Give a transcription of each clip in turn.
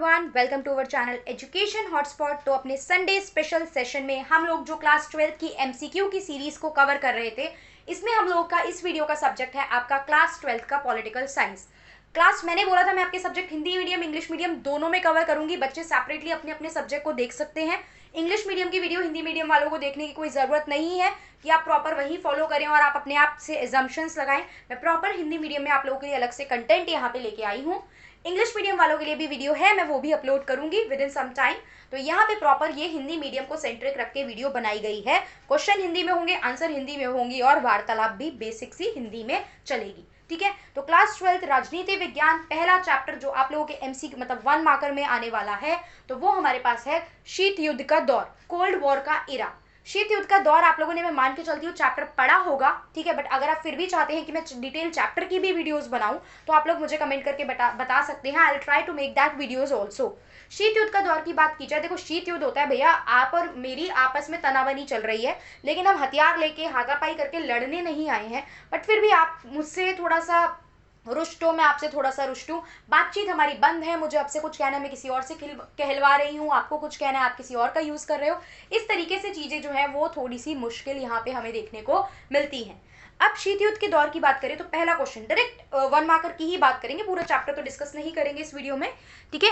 Everyone, welcome to our channel education hotspot. तो अपने Sunday special session में हम लोग जो क्लास 12 की एमसीक्यू की सीरीज को कवर कर रहे थे, इसमें हम लोग का इस वीडियो का सब्जेक्ट है आपका क्लास 12 का पॉलिटिकल साइंस। क्लास मैंने बोला था मैं आपके subject Hindi medium English medium दोनों में कवर करूंगी। बच्चे सेपरेटली अपने अपने सब्जेक्ट को देख सकते हैं। इंग्लिश मीडियम की वीडियो हिंदी मीडियम वालों को देखने की कोई ज़रूरत नहीं है कि आप प्रॉपर वही फॉलो करें और आप अपने आप से एजम्पशंस लगाएं। मैं प्रॉपर हिंदी मीडियम में आप लोगों के लिए अलग से कंटेंट यहाँ पे लेके आई हूँ। इंग्लिश मीडियम वालों के लिए भी वीडियो है, मैं वो भी अपलोड करूंगी विद इन सम टाइम। तो यहाँ पे प्रॉपर ये हिंदी मीडियम को सेंट्रिक रख के वीडियो बनाई गई है। क्वेश्चन हिंदी में होंगे, आंसर हिंदी में होंगी और वार्तालाप भी बेसिक सी हिंदी में चलेगी। ठीक है, तो क्लास 12 राजनीति विज्ञान पहला चैप्टर जो आप लोगों के एमसी मतलब 1 मार्कर में आने वाला है, तो वो हमारे पास है शीत युद्ध का दौर, कोल्ड वॉर का इरा। शीत युद्ध का दौर आप लोगों ने, मैं मान के चलती हूँ, चैप्टर पढ़ा होगा। ठीक है, बट अगर आप फिर भी चाहते हैं कि मैं डिटेल चैप्टर की भी वीडियोस बनाऊं, तो आप लोग मुझे कमेंट करके बता सकते हैं। I will try to make that videos also. शीत युद्ध का दौर की बात की जाए, देखो शीत युद्ध होता है भैया, आप और मेरी आपस में तनावनी चल रही है, लेकिन हम हथियार लेके हाथापाई करके लड़ने नहीं आए हैं। बट फिर भी आप मुझसे थोड़ा सा रुष्ट हो, मैं आपसे थोड़ा सा रुष्ट हूँ, बातचीत हमारी बंद है, मुझे आपसे कुछ कहना है, मैं किसी और से कहलवा रही हूँ, आपको कुछ कहना है, आप किसी और का यूज़ कर रहे हो। इस तरीके से चीज़ें जो है वो थोड़ी सी मुश्किल यहाँ पे हमें देखने को मिलती हैं। अब शीत युद्ध के दौर की बात करें तो पहला क्वेश्चन डायरेक्ट 1 मार्कर की ही बात करेंगे, पूरा चैप्टर तो डिस्कस नहीं करेंगे इस वीडियो में। ठीक है,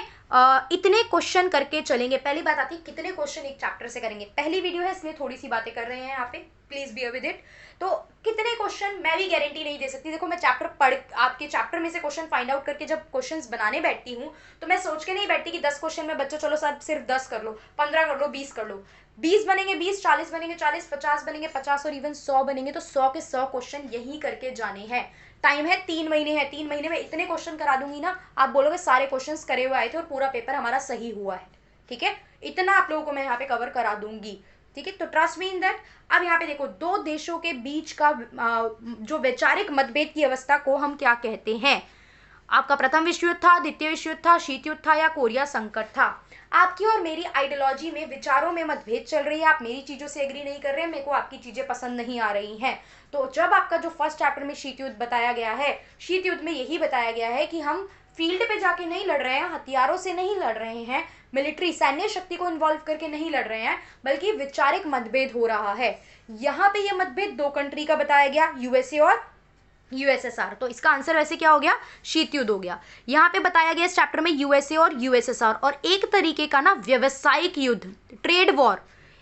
इतने क्वेश्चन करके चलेंगे। पहली बात आती है कितने क्वेश्चन एक चैप्टर से करेंगे। पहली वीडियो है इसलिए थोड़ी सी बातें कर रहे हैं यहाँ पे, प्लीज बियर विद इट। तो कितने क्वेश्चन मैं भी गारंटी नहीं दे सकती। देखो, मैं चैप्टर पढ़ आपके चैप्टर में से क्वेश्चन फाइंड आउट करके जब क्वेश्चंस बनाने बैठती हूँ, तो मैं सोच के नहीं बैठती कि 10 क्वेश्चन में बच्चों चलो सर सिर्फ 10 कर लो, 15 कर लो, 20 कर लो। 20 बनेंगे 20, 40 बनेंगे 40, 50 बनेंगे 50 और इवन 100 बनेंगे, तो 100 के 100 क्वेश्चन यही करके जाने हैं। टाइम है 3 महीने है, 3 महीने में इतने क्वेश्चन करा दूंगी ना, आप बोलोगे सारे क्वेश्चन करे हुए आए थे और पूरा पेपर हमारा सही हुआ है। ठीक है, इतना आप लोगों को मैं यहाँ पे कवर करा दूंगी। ठीक है, तो ट्रस्ट मी इन दैट। अब यहाँ पे देखो, दो देशों के बीच का जो वैचारिक मतभेद की अवस्था को हम क्या कहते हैं। आपका प्रथम विश्व युद्ध था, द्वितीय विश्व युद्ध था, शीत युद्ध था या कोरिया संकट था। आपकी और मेरी आइडियोलॉजी में, विचारों में मतभेद चल रही है, आप मेरी चीजों से एग्री नहीं कर रहे हैं, मेरे को आपकी चीजें पसंद नहीं आ रही हैं। तो जब आपका जो फर्स्ट चैप्टर में शीत युद्ध बताया गया है, शीत युद्ध में यही बताया गया है कि हम फील्ड पे जाके नहीं लड़ रहे हैं, हथियारों से नहीं लड़ रहे हैं, मिलिट्री सैन्य शक्ति को इन्वॉल्व करके नहीं लड़ रहे हैं, बल्कि वैचारिक मतभेद हो रहा है। यहाँ पे ये मतभेद दो कंट्री का बताया गया, यूएसए और यूएसएसआर। तो इसका आंसर वैसे क्या हो गया, शीत युद्ध हो गया। यहाँ पे बताया गया इस चैप्टर में यूएसए और यूएसएसआर, और एक तरीके का ना व्यवसायिक युद्ध, ट्रेड वॉर,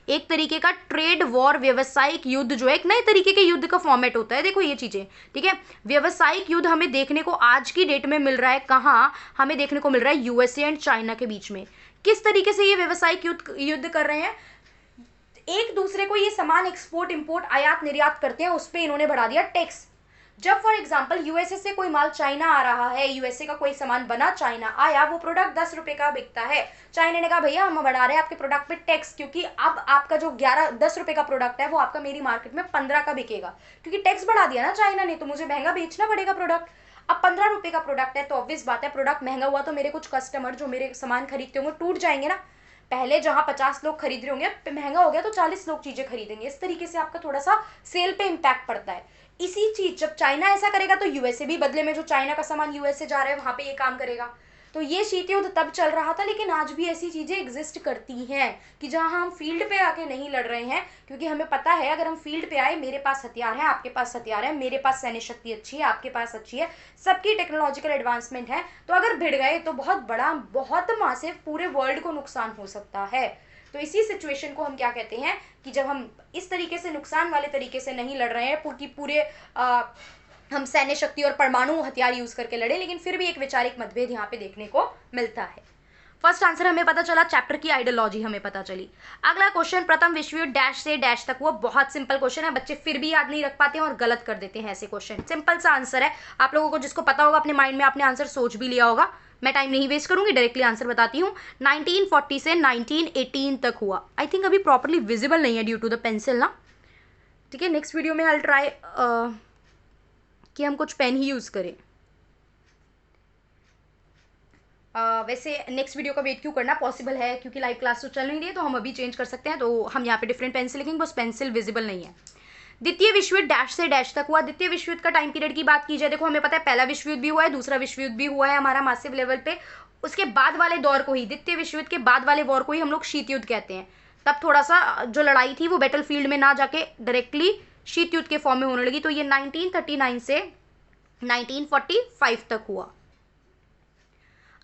एक तरीके का ट्रेड वॉर, व्यवसायिक युद्ध जो है एक नए तरीके के युद्ध का फॉर्मेट होता है। देखो ये चीजें, ठीक है, व्यवसायिक युद्ध हमें देखने को आज की डेट में मिल रहा है कहाँ, हमें देखने को मिल रहा है यूएसए एंड चाइना के बीच में। किस तरीके से ये व्यवसायिक युद्ध कर रहे हैं, एक दूसरे को ये सामान एक्सपोर्ट इंपोर्ट आयात निर्यात करते हैं, उस पर इन्होंने बढ़ा दिया टैक्स। जब फॉर एग्जाम्पल यूएसए से कोई माल चाइना आ रहा है, यूएसए का कोई सामान बना चाइना आया, वो प्रोडक्ट 10 रुपए का बिकता है, चाइना ने कहा भैया हम बढ़ा रहे हैं आपके प्रोडक्ट पे टैक्स, क्योंकि अब आपका जो 10 रुपए का प्रोडक्ट है वो आपका मेरी मार्केट में 15 का बिकेगा, क्योंकि टैक्स बढ़ा दिया ना चाइना ने, तो मुझे महंगा बेचना पड़ेगा प्रोडक्ट। अब 15 रुपए का प्रोडक्ट है तो ऑब्वियस बात है, प्रोडक्ट महंगा हुआ तो मेरे कुछ कस्टमर जो मेरे सामान खरीदते होंगे टूट जाएंगे ना। पहले जहां 50 लोग खरीद रहे होंगे, महंगा हो गया तो 40 लोग चीजें खरीदेंगे। इस तरीके से आपका थोड़ा सा सेल पे इम्पैक्ट पड़ता है। इसी चीज जब चाइना ऐसा करेगा तो यूएसए भी बदले में जो चाइना का सामान यूएसए जा रहा है वहां पे ये काम करेगा। तो ये शीत युद्ध तब चल रहा था, लेकिन आज भी ऐसी चीजें एग्जिस्ट करती हैं कि जहां हम फील्ड पे आके नहीं लड़ रहे हैं, क्योंकि हमें पता है अगर हम फील्ड पे आए, मेरे पास हथियार है, आपके पास हथियार है, मेरे पास सैन्य शक्ति अच्छी है, आपके पास अच्छी है, सबकी टेक्नोलॉजिकल एडवांसमेंट है, तो अगर भिड़ गए तो बहुत बड़ा, बहुत मासिव पूरे वर्ल्ड को नुकसान हो सकता है। तो इसी सिचुएशन को हम क्या कहते हैं कि जब हम इस तरीके से नुकसान वाले तरीके से नहीं लड़ रहे हैं, पूरे हम सैन्य शक्ति और परमाणु हथियार यूज करके लड़े, लेकिन फिर भी एक वैचारिक मतभेद यहाँ पे देखने को मिलता है। फर्स्ट आंसर हमें पता चला, चैप्टर की आइडियोलॉजी हमें पता चली। अगला क्वेश्चन, प्रथम विश्व युद्ध डैश से डैश तक हुआ। बहुत सिंपल क्वेश्चन है, बच्चे फिर भी याद नहीं रख पाते हैं और गलत कर देते हैं ऐसे क्वेश्चन। सिंपल सा आंसर है, आप लोगों को जिसको पता होगा अपने माइंड में आपने आंसर सोच भी लिया होगा। मैं टाइम नहीं वेस्ट करूंगी, डायरेक्टली आंसर बताती हूँ। 1940 से 1918 तक हुआ। आई थिंक अभी प्रॉपरली विजिबल नहीं है ड्यू टू द पेंसिल ना। ठीक है, नेक्स्ट वीडियो में आई ट्राई कि हम कुछ पेन ही यूज़ करें। वैसे नेक्स्ट वीडियो का वेट क्यों करना, पॉसिबल है क्योंकि लाइव क्लास तो चल नहीं रही है, तो हम अभी चेंज कर सकते हैं। तो हम यहाँ पे डिफरेंट पेन से लिखेंगे, बस पेंसिल विजिबल नहीं है। द्वितीय विश्व युद्ध डैश से डैश तक हुआ। द्वितीय विश्व युद्ध का टाइम पीरियड की बात की जाए, देखो हमें पता है पहला विश्व युद्ध भी हुआ है, दूसरा विश्व युद्ध भी हुआ है हमारा मासिव लेवल पे। उसके बाद वाले दौर को ही, द्वितीय विश्व युद्ध के बाद वाले वॉर को ही हम लोग शीत युद्ध कहते हैं। तब थोड़ा सा जो लड़ाई थी वो बैटल फील्ड में ना जाके डायरेक्टली शीत युद्ध के फॉर्म में होने लगी। तो ये 1939 से 1945 तक हुआ।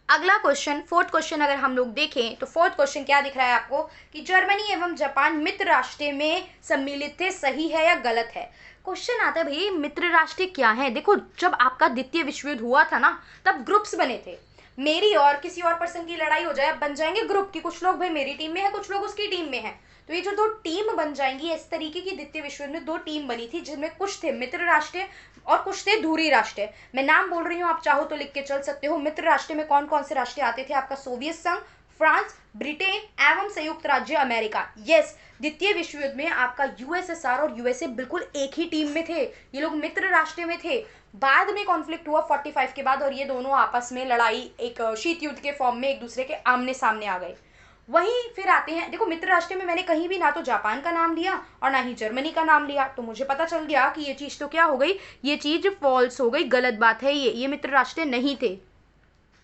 अगला क्वेश्चन, फोर्थ क्वेश्चन अगर हम लोग देखें तो फोर्थ क्वेश्चन क्या दिख रहा है आपको कि जर्मनी एवं जापान मित्र राष्ट्र में सम्मिलित थे, सही है या गलत है। क्वेश्चन आता है भाई मित्र राष्ट्र क्या है। देखो जब आपका द्वितीय विश्व युद्ध हुआ था ना, तब ग्रुप्स बने थे। मेरी और किसी और पर्सन की लड़ाई हो जाए, अब बन जाएंगे ग्रुप की, कुछ लोग भाई मेरी टीम में है, कुछ लोग उसकी टीम में है। तो ये जो दो टीम बन जाएंगी, इस तरीके की द्वितीय विश्व युद्ध में दो टीम बनी थी, जिसमें कुछ थे मित्र राष्ट्र और कुछ थे धुरी राष्ट्र। मैं नाम बोल रही हूँ, आप चाहो तो लिख के चल सकते हो। मित्र राष्ट्र में कौन कौन से राष्ट्र आते थे, आपका सोवियत संघ, फ्रांस, ब्रिटेन एवं संयुक्त राज्य अमेरिका। यस, द्वितीय विश्व युद्ध में आपका यूएसएसआर और यूएसए बिल्कुल एक ही टीम में थे, ये लोग मित्र राष्ट्र में थे। बाद में कॉन्फ्लिक्ट हुआ 45 के बाद, और ये दोनों आपस में लड़ाई एक शीत युद्ध के फॉर्म में एक दूसरे के आमने सामने आ गए। वहीं फिर आते हैं, देखो मित्र राष्ट्र में मैंने कहीं भी ना तो जापान का नाम लिया और ना ही जर्मनी का नाम लिया, तो मुझे पता चल गया कि ये चीज तो क्या हो गई, ये चीज फॉल्स हो गई, गलत बात है, ये मित्र राष्ट्र नहीं थे।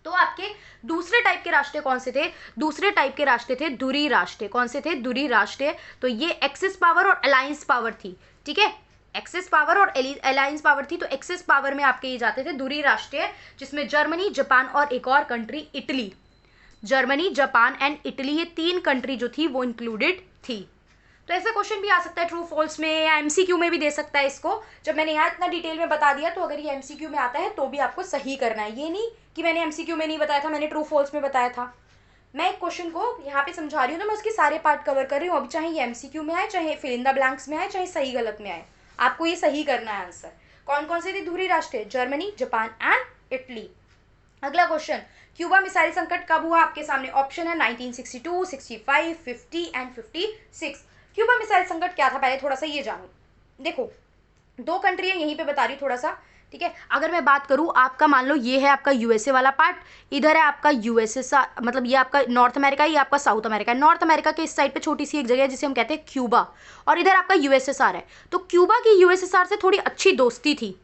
तो आपके दूसरे टाइप के राष्ट्र कौन से थे, दूसरे टाइप के राष्ट्र थे धुरी राष्ट्र। कौन से थे, धुरी राष्ट्र। तो ये एक्सिस पावर और अलायंस पावर थी, ठीक है, एक्सेस पावर और अलायंस पावर थी। तो एक्सेस पावर में आपके ये जाते थे धुरी राष्ट्र, जिसमें जर्मनी, जापान और एक और country Italy. Germany, Japan and Italy, ये 3 कंट्री जो थी वो इंक्लूडेड थी। तो ऐसा क्वेश्चन भी आ सकता है ट्रू फॉल्स में, या एमसीक्यू में भी दे सकता है इसको। जब मैंने यहाँ इतना डिटेल में बता दिया, तो अगर ये एमसीक्यू में आता है तो भी आपको सही करना है। ये नहीं कि मैंने एमसीक्यू में नहीं बताया था, मैंने ट्रू फॉल्स में बताया था। मैं एक क्वेश्चन को यहाँ पे समझा रही हूँ, तो मैं उसके सारे पार्ट कवर कर रही हूँ। अब चाहे ये एमसीक्यू में आए, चाहे फिल इन द ब्लैंक्स में आए, चाहे सही गलत में आए, आपको ये सही करना है आंसर। कौन कौन से थे धुरी राष्ट्र, जर्मनी, जापान एंड इटली। अगला क्वेश्चन, क्यूबा मिसाइल संकट कब हुआ, आपके सामने ऑप्शन है 1962, 65, 50 एंड 56। क्यूबा मिसाइल संकट क्या था, पहले थोड़ा सा ये जानो। देखो 2 कंट्री है, यहीं पे बता रही हूँ थोड़ा सा, ठीक है। अगर मैं बात करूँ, आपका मान लो ये है आपका यूएसए वाला पार्ट, इधर है आपका यूएसएसआर, मतलब ये आपका नॉर्थ अमेरिका, ये आपका साउथ अमेरिका। नॉर्थ अमेरिका के इस साइड पे छोटी सी एक जगह है जिसे हम कहते हैं क्यूबा, और इधर आपका यूएसएसआर है। तो क्यूबा की यूएसएसआर से थोड़ी अच्छी दोस्ती थी,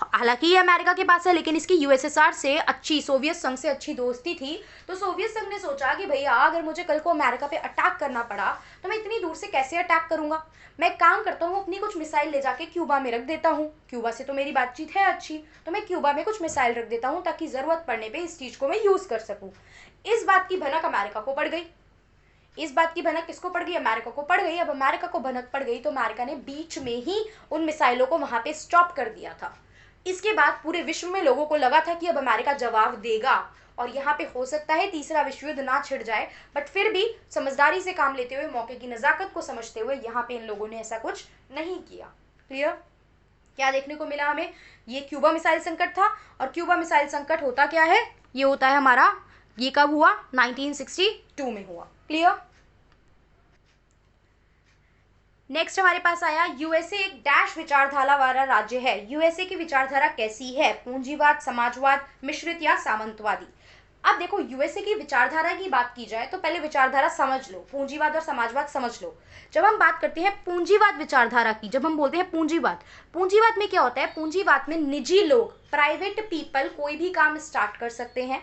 हालांकि ये अमेरिका के पास है, लेकिन इसकी यूएसएसआर से अच्छी, सोवियत संघ से अच्छी दोस्ती थी। तो सोवियत संघ ने सोचा कि भैया अगर मुझे कल को अमेरिका पे अटैक करना पड़ा तो मैं इतनी दूर से कैसे अटैक करूंगा, मैं एक काम करता हूँ, अपनी कुछ मिसाइल ले जाके क्यूबा में रख देता हूँ। क्यूबा से तो मेरी बातचीत है अच्छी, तो मैं क्यूबा में कुछ मिसाइल रख देता हूँ ताकि जरूरत पड़ने पर इस चीज को मैं यूज कर सकूँ। इस बात की भनक अमेरिका को पड़ गई। इस बात की भनक किसको पड़ गई, अमेरिका को पड़ गई। अब अमेरिका को भनक पड़ गई तो अमेरिका ने बीच में ही उन मिसाइलों को वहां पे स्टॉप कर दिया था। इसके बाद पूरे विश्व में लोगों को लगा था कि अब अमेरिका जवाब देगा और यहाँ पे हो सकता है तीसरा विश्व युद्ध ना छिड़ जाए, बट फिर भी समझदारी से काम लेते हुए, मौके की नजाकत को समझते हुए यहाँ पे इन लोगों ने ऐसा कुछ नहीं किया। क्लियर, क्या देखने को मिला हमें, ये क्यूबा मिसाइल संकट था। और क्यूबा मिसाइल संकट होता क्या है, ये होता है हमारा, ये कब हुआ, 1962 में हुआ। क्लियर। नेक्स्ट हमारे पास आया, यूएसए एक डैश विचारधारा वाला राज्य है। यूएसए की विचारधारा कैसी है, पूंजीवाद, समाजवाद, मिश्रित या सामंतवादी। अब देखो यूएसए की विचारधारा की बात की जाए तो पहले विचारधारा समझ लो, पूंजीवाद और समाजवाद समझ लो। जब हम बात करते हैं पूंजीवाद विचारधारा की, जब हम बोलते हैं पूंजीवाद, पूंजीवाद में क्या होता है, पूंजीवाद में निजी लोग, प्राइवेट पीपल कोई भी काम स्टार्ट कर सकते हैं।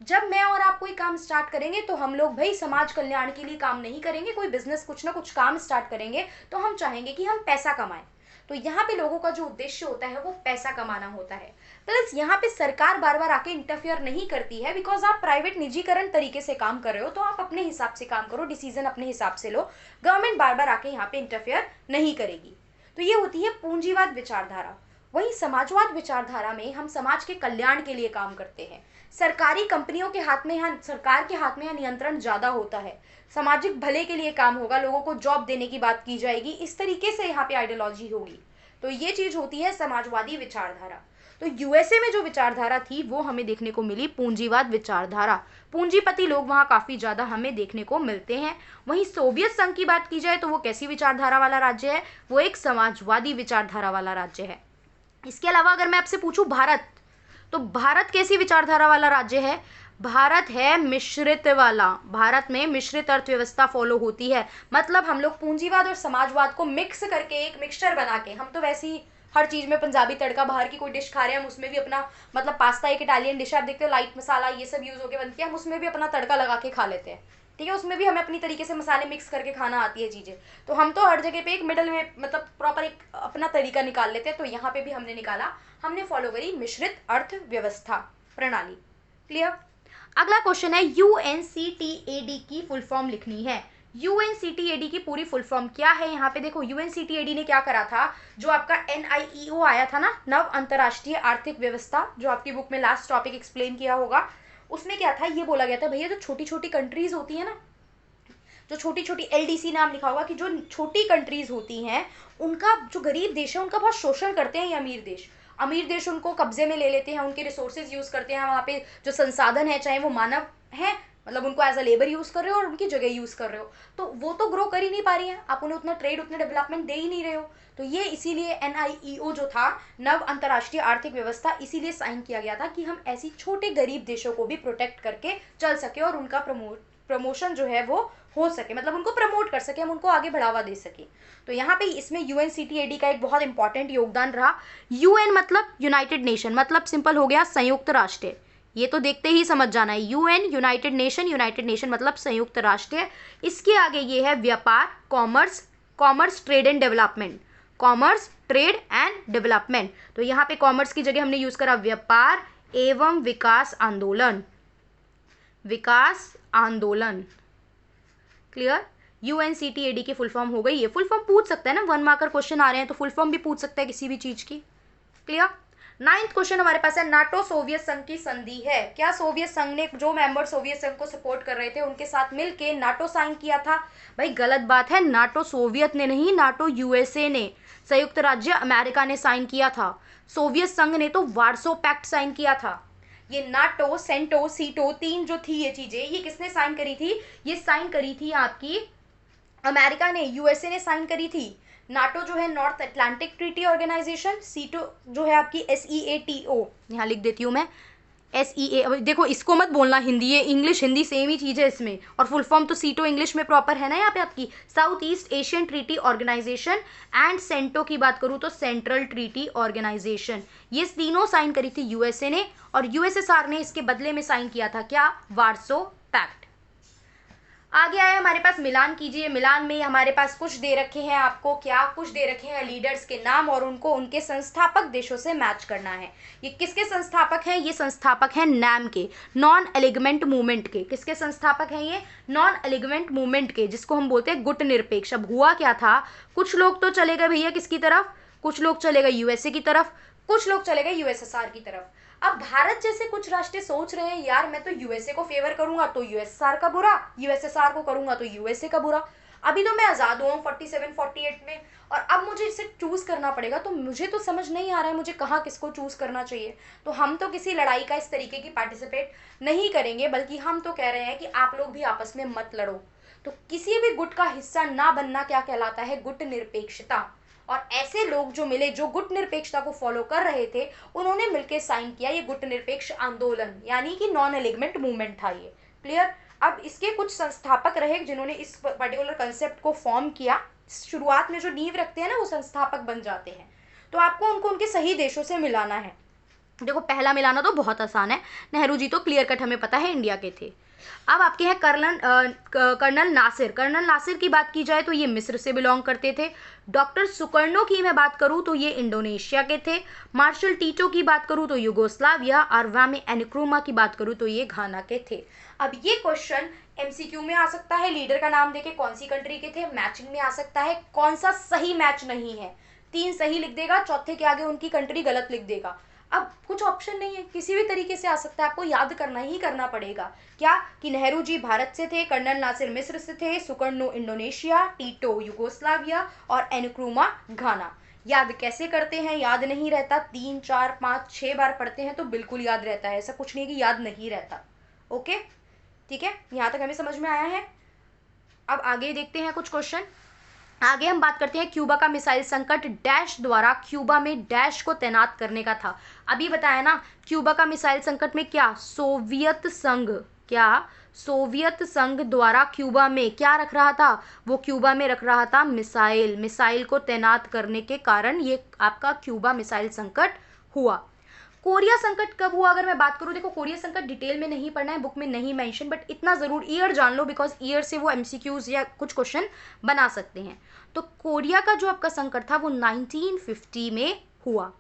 जब मैं और आप कोई काम स्टार्ट करेंगे तो हम लोग भाई समाज कल्याण के लिए काम नहीं करेंगे, कोई बिजनेस, कुछ ना कुछ काम स्टार्ट करेंगे तो हम चाहेंगे कि हम पैसा कमाएं। तो यहाँ पे लोगों का जो उद्देश्य होता है वो पैसा कमाना होता है। प्लस यहाँ पे सरकार बार बार आके इंटरफेयर नहीं करती है, बिकॉज आप प्राइवेट निजीकरण तरीके से काम कर रहे हो, तो आप अपने हिसाब से काम करो, डिसीजन अपने हिसाब से लो, गवर्नमेंट बार बार आके यहाँ पे इंटरफेयर नहीं करेगी। तो ये होती है पूंजीवाद विचारधारा। वहीं समाजवाद विचारधारा में हम समाज के कल्याण के लिए काम करते हैं। सरकारी कंपनियों के हाथ में यहाँ, सरकार के हाथ में यहाँ नियंत्रण ज्यादा होता है, सामाजिक भले के लिए काम होगा, लोगों को जॉब देने की बात की जाएगी, इस तरीके से यहाँ पे आइडियोलॉजी होगी। तो ये चीज होती है समाजवादी विचारधारा। तो यूएसए में जो विचारधारा थी वो हमें देखने को मिली पूंजीवाद विचारधारा, पूंजीपति लोग वहाँ काफी ज्यादा हमें देखने को मिलते हैं। वहीं सोवियत संघ की बात की जाए तो वो कैसी विचारधारा वाला राज्य है, वो एक समाजवादी विचारधारा वाला राज्य है। इसके अलावा अगर मैं आपसे पूछूं भारत, तो भारत कैसी विचारधारा वाला राज्य है, भारत है मिश्रित वाला, भारत में मिश्रित अर्थव्यवस्था फॉलो होती है। मतलब हम लोग पूंजीवाद और समाजवाद को मिक्स करके एक मिक्सचर बना के, हम तो वैसे ही हर चीज में पंजाबी तड़का, बाहर की कोई डिश खा रहे हैं हम उसमें भी अपना, मतलब पास्ता एक इटालियन डिश है, आप देखते हो लाइट मसाला ये सब यूज होकर बनती है, हम उसमें भी अपना तड़का लगा के खा लेते हैं, ठीक है। उसमें भी हमें अपनी तरीके से मसाले मिक्स करके खाना आती है चीजें। तो हम तो हर जगह पे एक मिडल में, मतलब प्रॉपर एक अपना तरीका निकाल लेते हैं। तो यहाँ पे भी हमने निकाला, हमने फॉलो करी मिश्रित अर्थव्यवस्था प्रणाली। क्लियर। अगला क्वेश्चन है, यूएनसीटीएडी की फुल फॉर्म लिखनी है। यूएनसीटीएडी की पूरी फुल फॉर्म क्या है? यहाँ पे देखो, यूएनसीटीएडी ने क्या करा था, जो आपका एनआईईओ आया था ना, नव अंतरराष्ट्रीय आर्थिक व्यवस्था, जो आपकी बुक में लास्ट टॉपिक एक्सप्लेन किया होगा, उसमें क्या था, ये बोला गया था भैया जो छोटी छोटी कंट्रीज होती है ना, जो छोटी छोटी एलडीसी नाम लिखा होगा, कि जो छोटी कंट्रीज होती हैं उनका, जो गरीब देश है उनका बहुत शोषण करते हैं ये अमीर देश। अमीर देश उनको कब्जे में ले लेते हैं, उनके रिसोर्सेज यूज करते हैं, वहाँ पे जो संसाधन है, चाहे वो मानव है, मतलब उनको एज अ लेबर यूज कर रहे हो और उनकी जगह यूज कर रहे हो, तो वो तो ग्रो कर ही नहीं पा रही है, आप उन्हें उतना ट्रेड, उतने डेवलपमेंट दे ही नहीं रहे हो। तो ये इसीलिए एनआईईओ जो था, नव अंतर्राष्ट्रीय आर्थिक व्यवस्था, इसीलिए साइन किया गया था कि हम ऐसी छोटे गरीब देशों को भी प्रोटेक्ट करके चल सके और उनका प्रमोशन जो है वो हो सके, मतलब उनको प्रमोट कर सके, हम उनको आगे बढ़ावा दे सके। तो यहाँ पे इसमें यूएनसीटीएडी का एक बहुत इंपॉर्टेंट योगदान रहा। यूएन मतलब यूनाइटेड नेशन, मतलब सिंपल हो गया संयुक्त राष्ट्र, ये तो देखते ही समझ जाना है। यूएन यूनाइटेड नेशन मतलब संयुक्त राष्ट्र। इसके आगे ये है व्यापार, commerce trade and development, commerce trade and development. तो यहाँ पे कॉमर्स की जगह हमने यूज करा व्यापार एवं विकास आंदोलन, विकास आंदोलन। क्लियर। यूएनसीटीएडी की फुल फॉर्म हो गई। ये फुल फॉर्म पूछ सकता है ना, 1 मार्कर क्वेश्चन आ रहे हैं तो फुल फॉर्म भी पूछ सकता है किसी भी चीज की। क्लियर। 9th क्वेश्चन हमारे पास है, नाटो सोवियत संघ की संधि है। क्या सोवियत संघ ने, जो मेंबर सोवियत संघ को सपोर्ट कर रहे थे उनके साथ मिलके नाटो साइन किया था? भाई गलत बात है, नाटो सोवियत ने नहीं, नाटो यूएसए ने, संयुक्त राज्य अमेरिका ने साइन किया था। सोवियत संघ ने तो वार्सो पैक्ट साइन किया था। ये नाटो, सेंटो, सीटो, तीन जो थी ये चीजें, ये किसने साइन करी थी? ये साइन करी थी आपकी अमेरिका ने, यूएसए ने साइन करी थी। नाटो जो है नॉर्थ अटलांटिक ट्रीटी ऑर्गेनाइजेशन, सीटो जो है आपकी SEATO, यहाँ लिख देती हूँ मैं SEA। देखो इसको मत बोलना हिंदी, ये इंग्लिश हिंदी सेम ही चीज़ है इसमें, और फुल फॉर्म तो सीटो इंग्लिश में प्रॉपर है ना यहाँ पे आपकी, South East Asian Treaty Organization. And CENTO की बात करूँ तो सेंट्रल ट्रीटी ऑर्गेनाइजेशन। ये तीनों साइन करी थी यूएसए ने, और यूएसएसआर ने इसके बदले में साइन किया था क्या? Warsaw Pact. आगे आया हमारे पास मिलान कीजिए। मिलान में हमारे पास कुछ दे रखे हैं आपको, क्या कुछ दे रखे हैं? लीडर्स के नाम, और उनको उनके संस्थापक देशों से मैच करना है। ये किसके संस्थापक हैं? ये संस्थापक हैं नैम के, नॉन एलिगमेंट मूवमेंट के। किसके संस्थापक हैं ये? नॉन एलिगमेंट मूवमेंट के, जिसको हम बोलते हैं गुट निरपेक्ष। अब हुआ क्या था, कुछ लोग तो चले गए भैया किसकी तरफ, कुछ लोग चले गए यूएसए की तरफ, कुछ लोग चले गए यूएसएसआर की तरफ। अब भारत जैसे कुछ राष्ट्र सोच रहे हैं यार मैं तो यूएसए को फेवर करूंगा तो यूएसएसआर का बुरा, यूएसएसआर को करूंगा तो यूएसए का बुरा। अभी तो मैं आज़ाद हुआ हूँ 47-48 में, और अब मुझे इसे चूज करना पड़ेगा, तो मुझे तो समझ नहीं आ रहा है मुझे कहाँ किसको चूज करना चाहिए। तो हम तो किसी लड़ाई का इस तरीके की पार्टिसिपेट नहीं करेंगे, बल्कि हम तो कह रहे हैं कि आप लोग भी आपस में मत लड़ो। तो किसी भी गुट का हिस्सा ना बनना क्या कहलाता है? गुट निरपेक्षता। और ऐसे लोग जो मिले जो गुट निरपेक्षता को फॉलो कर रहे थे, उन्होंने मिलकर साइन किया ये गुट निरपेक्ष आंदोलन, यानी कि नॉन एलिगमेंट मूवमेंट था ये। क्लियर। अब इसके कुछ संस्थापक रहे जिन्होंने इस पर्टिकुलर कंसेप्ट को फॉर्म किया। शुरुआत में जो नींव रखते हैं ना वो संस्थापक बन जाते हैं। तो आपको उनको उनके सही देशों से मिलाना है। देखो पहला मिलाना तो बहुत आसान है, नेहरू जी तो क्लियर कट हमें पता है इंडिया के थे। अब आपके हैं कर्नल नासिर। कर्नल नासिर की बात की जाए तो ये मिस्र से बिलोंग करते थे। डॉक्टर सुकर्णो की मैं बात करूं तो ये इंडोनेशिया के थे। मार्शल टीटो की बात करूं तो यूगोस्लाविया, और वामे एनक्रूमा की बात करूं तो ये घाना के थे। अब ये क्वेश्चन MCQ में आ सकता है, लीडर का नाम देके कौन सी कंट्री के थे, मैचिंग में आ सकता है, कौन सा सही मैच नहीं है, 3 सही लिख देगा, चौथे के आगे उनकी कंट्री गलत लिख देगा। अब कुछ ऑप्शन नहीं है, किसी भी तरीके से आ सकता है, आपको याद करना ही करना पड़ेगा क्या, कि नेहरू जी भारत से थे, कर्नल नासिर मिस्र से थे, सुकर्णो इंडोनेशिया, टीटो यूगोस्लाविया और एनक्रूमा घाना। याद कैसे करते हैं? याद नहीं रहता, 3, 4, 5, 6 बार पढ़ते हैं तो बिल्कुल याद रहता है, ऐसा कुछ नहीं है कि याद नहीं रहता। ओके ठीक है, यहाँ तक हमें समझ में आया है। अब आगे देखते हैं कुछ क्वेश्चन। आगे हम बात करते हैं क्यूबा का मिसाइल संकट डैश द्वारा क्यूबा में डैश को तैनात करने का था। अभी बताया ना, क्यूबा का मिसाइल संकट में क्या सोवियत संघ, क्या सोवियत संघ द्वारा क्यूबा में क्या रख रहा था, वो क्यूबा में रख रहा था मिसाइल, मिसाइल को तैनात करने के कारण ये आपका क्यूबा मिसाइल संकट हुआ। कोरिया संकट कब हुआ अगर मैं बात करूं, देखो कोरिया संकट डिटेल में नहीं पढ़ना है, बुक में नहीं मेंशन, बट इतना जरूर ईयर जान लो, बिकॉज ईयर से वो एमसीक्यूज या कुछ क्वेश्चन बना सकते हैं। तो कोरिया का जो आपका संकट था वो 1950 में हुआ।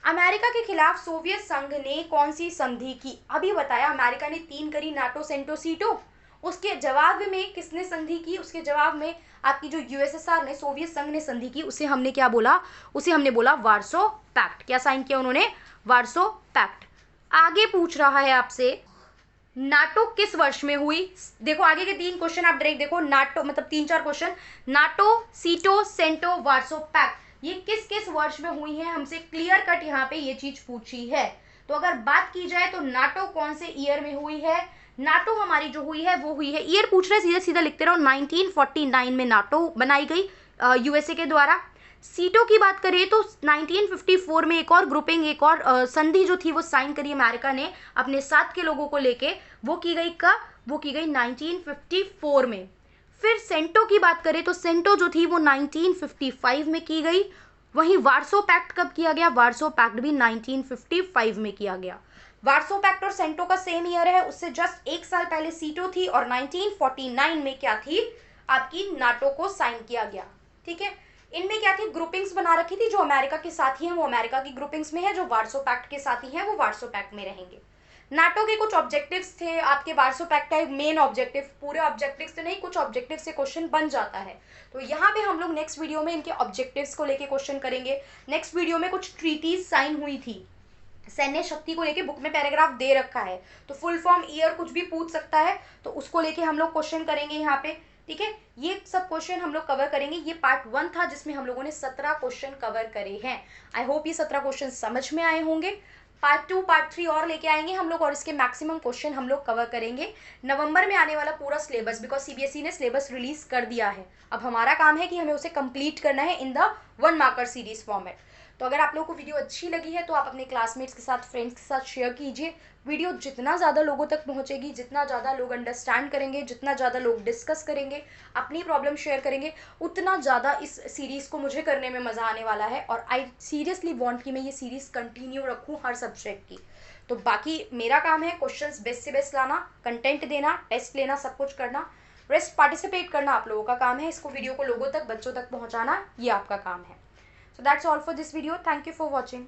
अमेरिका के खिलाफ सोवियत संघ ने कौन सी संधि की, अभी बताया अमेरिका ने 3 करी, नाटो सेंटो सीटो, उसके जवाब में किसने संधि की, उसके जवाब में आपकी जो यूएसएसआर ने, सोवियत संघ ने संधि की, उसे हमने क्या बोला, उसे हमने बोला वार्सो पैक्ट। क्या साइन किया उन्होंने, वार्सो पैक्ट। आगे पूछ रहा है आपसे नाटो किस वर्ष में हुई, देखो आगे के 3 क्वेश्चन आप डायरेक्ट देखो, नाटो मतलब 3-4 क्वेश्चन, नाटो सीटो सेंटो वार्सो पैक्ट, ये किस किस वर्ष में हुई है, हमसे क्लियर कट यहाँ पे ये चीज पूछी है। तो अगर बात की जाए तो नाटो कौन से ईयर में हुई है, नाटो हमारी जो हुई है वो हुई है, ईयर पूछ रहे सीधा सीधा लिखते रहो, 1949 में नाटो बनाई गई यूएसए के द्वारा। सीटों की बात करें तो 1954 में एक और ग्रुपिंग, एक और संधि जो थी वो साइन करी अमेरिका ने अपने साथ के लोगों को लेके, वो की गई कब, वो की गई 1954 में। फिर सेंटो की बात करें तो सेंटो जो थी वो 1955 में की गई। वहीं वार्सो पैक्ट कब किया गया, वार्सो पैक्ट भी 1955 में किया गया। वार्सो पैक्ट और सेंटो का सेम ईयर है, उससे जस्ट 1 साल पहले सीटो थी और 1949 में क्या थी, आपकी नाटो को साइन किया गया। ठीक है, इनमें क्या थी, ग्रुपिंग्स बना रखी थी, जो अमेरिका के साथी हैं वो अमेरिका की ग्रुपिंग्स में है, जो वार्सो पैक्ट के साथी हैं वो वार्सो पैक्ट में रहेंगे। नाटो के कुछ ऑब्जेक्टिव्स थे, आपके वार्सो पैक्ट का मेन ऑब्जेक्टिव, पूरे ऑब्जेक्टिव्स तो नहीं, कुछ ऑब्जेक्टिव से क्वेश्चन बन जाता है, तो यहाँ पे हम लोग नेक्स्ट वीडियो में इनके ऑब्जेक्टिव्स को लेके क्वेश्चन करेंगे। नेक्स्ट वीडियो में कुछ ट्रीटीज साइन हुई थी सैन्य शक्ति को लेके, बुक में पैराग्राफ दे रखा है, तो फुल फॉर्म ईयर कुछ भी पूछ सकता है, तो उसको लेके हम लोग क्वेश्चन करेंगे यहाँ पे। ठीक है, ये सब क्वेश्चन हम लोग कवर करेंगे। ये पार्ट 1 था जिसमें हम लोगों ने 17 क्वेश्चन कवर करे हैं। आई होप ये 17 क्वेश्चन समझ में आए होंगे। पार्ट 2 पार्ट 3 और लेके आएंगे हम लोग, और इसके मैक्सिमम क्वेश्चन हम लोग कवर करेंगे। नवंबर में आने वाला पूरा सिलेबस, बिकॉज सीबीएसई ने सिलेबस रिलीज कर दिया है, अब हमारा काम है कि हमें उसे कंप्लीट करना है in the 1 marker series format. तो अगर आप लोगों को वीडियो अच्छी लगी है तो आप अपने क्लासमेट्स के साथ, फ्रेंड्स के साथ शेयर कीजिए। वीडियो जितना ज़्यादा लोगों तक पहुंचेगी, जितना ज़्यादा लोग अंडरस्टैंड करेंगे, जितना ज़्यादा लोग डिस्कस करेंगे, अपनी प्रॉब्लम शेयर करेंगे, उतना ज़्यादा इस सीरीज़ को मुझे करने में मज़ा आने वाला है। और आई सीरियसली वांट कि मैं ये सीरीज़ कंटिन्यू रखूँ हर सब्जेक्ट की। तो बाकी मेरा काम है क्वेश्चंस बेस्ट से बेस्ट लाना, कंटेंट देना, टेस्ट लेना, सब कुछ करना, रेस्ट पार्टिसिपेट करना आप लोगों का काम है। इसको वीडियो को लोगों तक, बच्चों तक पहुँचाना, ये आपका काम है। So that's all for this video. Thank you for watching.